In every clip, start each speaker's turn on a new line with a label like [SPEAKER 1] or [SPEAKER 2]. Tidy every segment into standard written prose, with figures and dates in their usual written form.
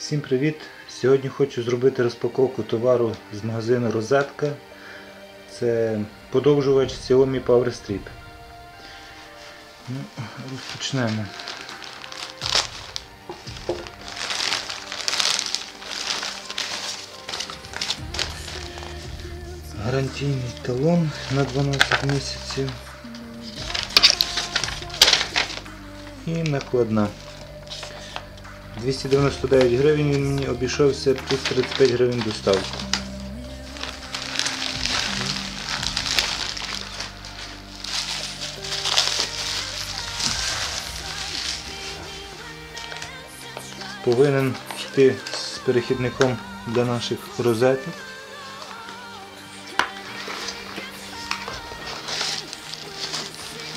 [SPEAKER 1] Всім привіт! Сьогодні хочу зробити розпаковку товару з магазину Розетка. Це подовжувач Xiaomi PowerStrip. Розпочнемо. Гарантійний талон на 12 місяців і накладна. 299 гривень він мені обійшовся, плюс 35 гривень доставку. Повинен йти з перехідником для наших розеток.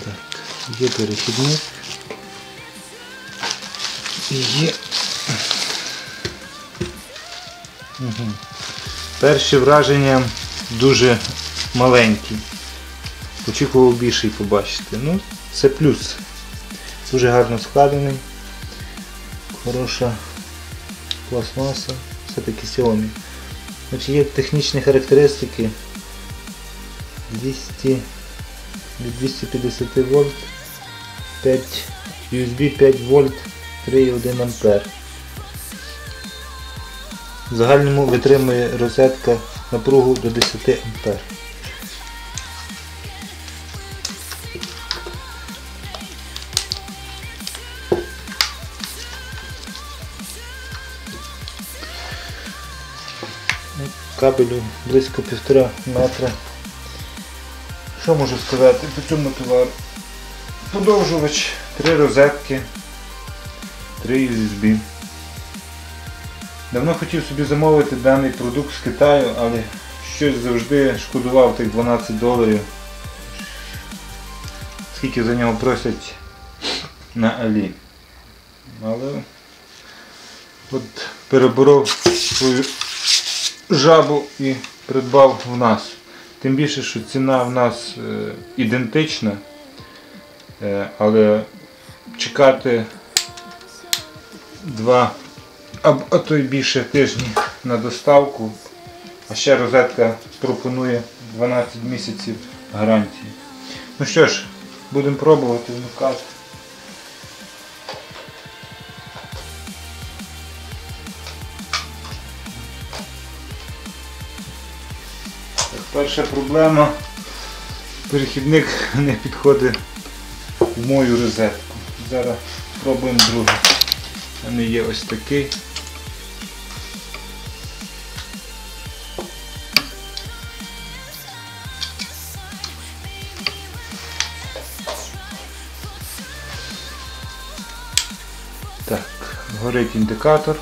[SPEAKER 1] Так, є перехідник. І є. Перші враження дуже маленькі. Очікував більший побачити. Ну, це плюс. Дуже гарно складений. Хороша пластмаса. Все-таки Xiaomi. Значить, є технічні характеристики. 250 вольт, 5 USB 5 вольт, 3,1 ампер. В загальному витримує розетка напругу до 10 ампер. Кабелю близько 1,5 метра. Що можу сказати по цьому товару? Подовжувач, 3 розетки, 3 USB. Давно хотів собі замовити даний продукт з Китаю, але щось завжди шкодував тих $12. Скільки за нього просять на Алі. Але от переборов свою жабу і придбав в нас. Тим більше, що ціна в нас ідентична, але чекати 2, а то й більше тижні на доставку, а ще розетка пропонує 12 місяців гарантії. Ну що ж, будемо пробувати вмикати. Перша проблема, перехідник не підходить в мою розетку. Зараз спробуємо другий. У мене є ось такий. Так, горить індикатор.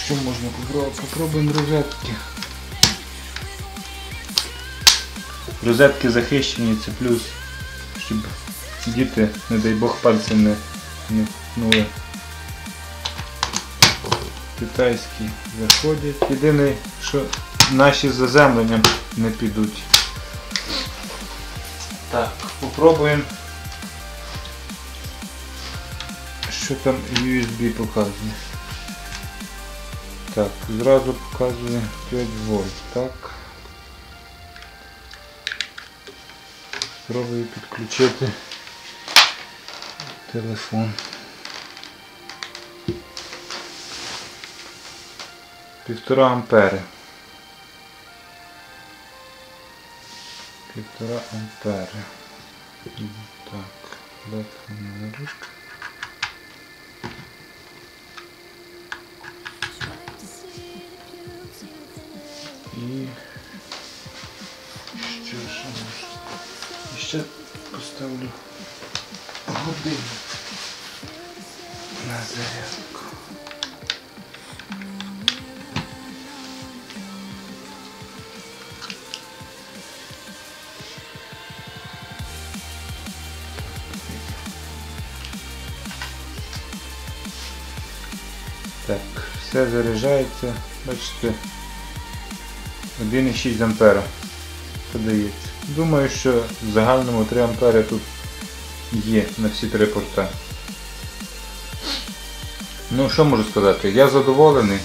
[SPEAKER 1] Що можна попробувати? Попробуємо розетки. Розетки захищені, це плюс, щоб діти, не дай Бог, пальці не вткнули. Китайські заходять. Єдине, що наші з заземленням не підуть. Так, попробуємо, що там USB показує. Так, зразу показує 5 вольт, так. Спробую підключити телефон. 1,5 ампери. 1,5 ампери. Так, телефон на ручку. І що ж, ще поставлю годинник на зарядку. Так, все заряджається, бачите. 1,6 ампера подається. Думаю, що в загальному 3 ампери тут є на всі 3 порта. Ну що можу сказати, я задоволений,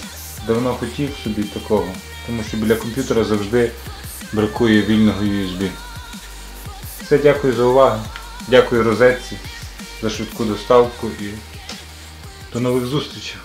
[SPEAKER 1] давно хотів собі такого, тому що біля комп'ютера завжди бракує вільного USB. Все, дякую за увагу, дякую розетці за швидку доставку і до нових зустрічей.